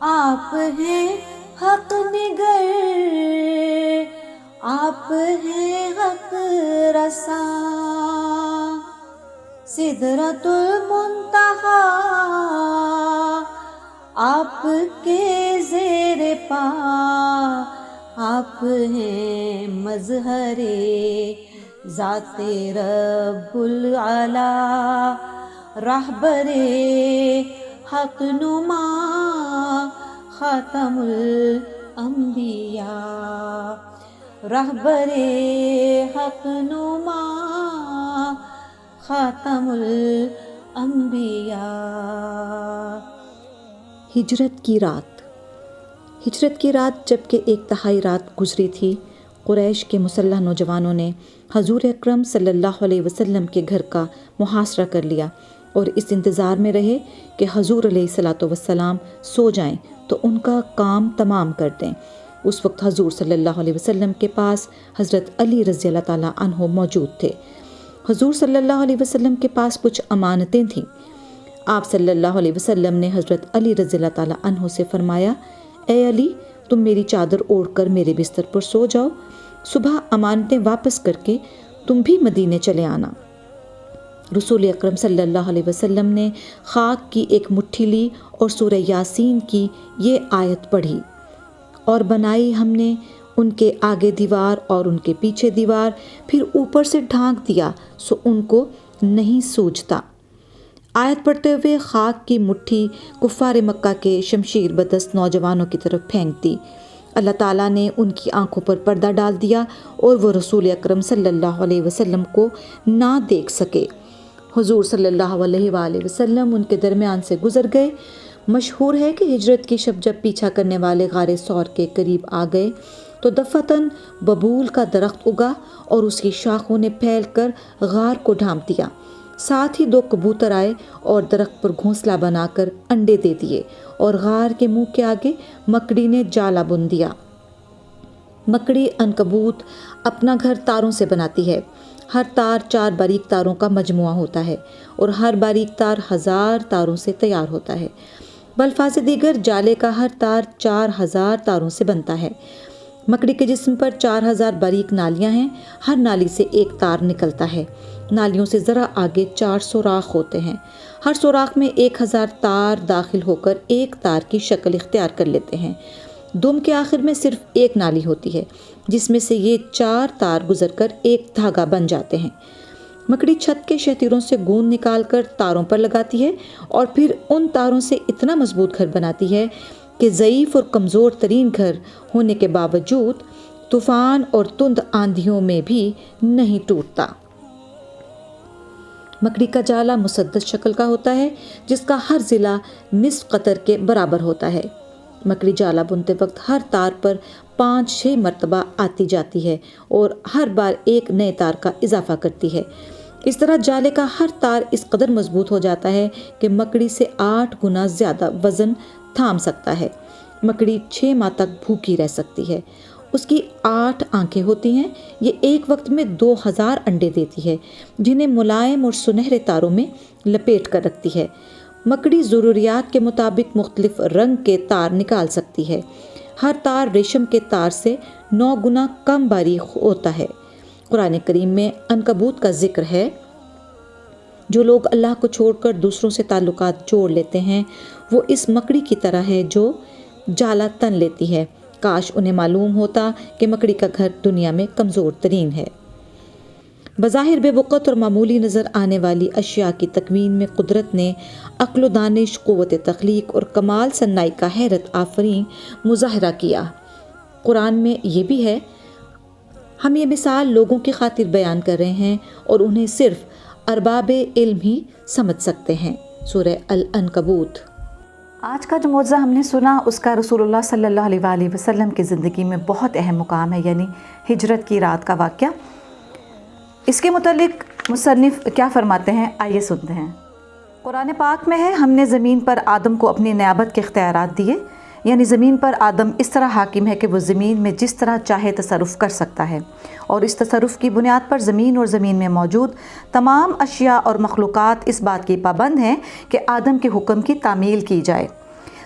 آپ ہیں حق نگر، آپ ہیں حق رساں، سدرۃ المنتہا آپ کے زیر پا، آپ ہیں مظہر ذات رب العلا، رہبر حق نما خاتم الانبیاء، رہبر حق نما خاتم الانبیاء۔ ہجرت کی رات۔ ہجرت کی رات جب کہ 1/3 رات گزری تھی، قریش کے مسلح نوجوانوں نے حضور اکرم صلی اللہ علیہ وسلم کے گھر کا محاصرہ کر لیا اور اس انتظار میں رہے کہ حضور علیہ الصلاۃ والسلام سو جائیں تو ان کا کام تمام کر دیں۔ اس وقت حضور صلی اللہ علیہ وسلم کے پاس حضرت علی رضی اللہ تعالیٰ عنہ موجود تھے۔ حضور صلی اللہ علیہ وسلم کے پاس کچھ امانتیں تھیں۔ آپ صلی اللہ علیہ وسلم نے حضرت علی رضی اللہ تعالیٰ عنہ سے فرمایا، اے علی، تم میری چادر اوڑھ کر میرے بستر پر سو جاؤ، صبح امانتیں واپس کر کے تم بھی مدینے چلے آنا۔ رسول اکرم صلی اللہ علیہ وسلم نے خاک کی ایک مٹھی لی اور سورہ یاسین کی یہ آیت پڑھی، اور بنائی ہم نے ان کے آگے دیوار اور ان کے پیچھے دیوار، پھر اوپر سے ڈھانک دیا سو ان کو نہیں سوجتا۔ آیت پڑھتے ہوئے خاک کی مٹھی کفار مکہ کے شمشیر بدست نوجوانوں کی طرف پھینک دی۔ اللہ تعالیٰ نے ان کی آنکھوں پر پردہ ڈال دیا اور وہ رسول اکرم صلی اللہ علیہ وسلم کو نہ دیکھ سکے۔ حضور صلی اللہ علیہ وآلہ وسلم ان کے درمیان سے گزر گئے۔ مشہور ہے کہ ہجرت کی شب جب پیچھا کرنے والے غار ثور کے قریب آ گئے تو دفعتاً ببول کا درخت اگا اور اس کی شاخوں نے پھیل کر غار کو ڈھانپ دیا۔ ساتھ ہی 2 کبوتر آئے اور درخت پر گھونسلہ بنا کر انڈے دے دیے، اور غار کے منہ کے آگے مکڑی نے جالا بن دیا۔ مکڑی عنکبوت اپنا گھر تاروں سے بناتی ہے۔ ہر تار 4 باریک تاروں کا مجموعہ ہوتا ہے اور ہر باریک تار 1000 تاروں سے تیار ہوتا ہے۔ بالفاظ دیگر جالے کا ہر تار 4000 تاروں سے بنتا ہے۔ مکڑی کے جسم پر 4000 باریک نالیاں ہیں، ہر نالی سے ایک تار نکلتا ہے۔ نالیوں سے ذرا آگے 4 سوراخ ہوتے ہیں، ہر سوراخ میں 1000 تار داخل ہو کر ایک تار کی شکل اختیار کر لیتے ہیں۔ دم کے آخر میں صرف ایک نالی ہوتی ہے جس میں سے یہ 4 تار گزر کر ایک دھاگا بن جاتے ہیں۔ مکڑی چھت کے شتیروں سے گوند نکال کر تاروں پر لگاتی ہے اور پھر ان تاروں سے اتنا مضبوط گھر بناتی ہے کہ ضعیف اور کمزور ترین گھر ہونے کے باوجود طوفان اور تند آندھیوں میں بھی نہیں ٹوٹتا۔ مکڑی کا جالا مسدس شکل کا ہوتا ہے جس کا ہر ضلع نصف قطر کے برابر ہوتا ہے۔ مکڑی جالا بنتے وقت ہر تار پر 5-6 مرتبہ آتی جاتی ہے اور ہر بار ایک نئے تار کا اضافہ کرتی ہے۔ اس طرح جالے کا ہر تار اس قدر مضبوط ہو جاتا ہے کہ مکڑی سے 8 گنا زیادہ وزن تھام سکتا ہے۔ مکڑی 6 ماہ تک بھوکی رہ سکتی ہے۔ اس کی 8 آنکھیں ہوتی ہیں۔ یہ ایک وقت میں 2000 انڈے دیتی ہے جنہیں ملائم اور سنہرے تاروں میں لپیٹ کر رکھتی ہے۔ مکڑی ضروریات کے مطابق مختلف رنگ کے تار نکال سکتی ہے۔ ہر تار ریشم کے تار سے 9 گنا کم باریک ہوتا ہے۔ قرآن کریم میں عنکبوت کا ذکر ہے۔ جو لوگ اللہ کو چھوڑ کر دوسروں سے تعلقات جوڑ لیتے ہیں وہ اس مکڑی کی طرح ہے جو جالا تن لیتی ہے۔ کاش انہیں معلوم ہوتا کہ مکڑی کا گھر دنیا میں کمزور ترین ہے۔ بظاہر بے وقت اور معمولی نظر آنے والی اشیاء کی تکوین میں قدرت نے عقل و دانش، قوت تخلیق اور کمال صنائی کا حیرت آفرین مظاہرہ کیا۔ قرآن میں یہ بھی ہے، ہم یہ مثال لوگوں کی خاطر بیان کر رہے ہیں اور انہیں صرف ارباب علم ہی سمجھ سکتے ہیں۔ سورہ العنکبوت۔ آج کا جو معجزہ ہم نے سنا اس کا رسول اللہ صلی اللہ علیہ وآلہ وسلم کی زندگی میں بہت اہم مقام ہے، یعنی ہجرت کی رات کا واقعہ۔ اس کے متعلق مصنف کیا فرماتے ہیں، آئیے سنتے ہیں۔ قرآن پاک میں ہے، ہم نے زمین پر آدم کو اپنی نیابت کے اختیارات دیے، یعنی زمین پر آدم اس طرح حاکم ہے کہ وہ زمین میں جس طرح چاہے تصرف کر سکتا ہے، اور اس تصرف کی بنیاد پر زمین اور زمین میں موجود تمام اشیاء اور مخلوقات اس بات کی پابند ہیں کہ آدم کے حکم کی تعمیل کی جائے۔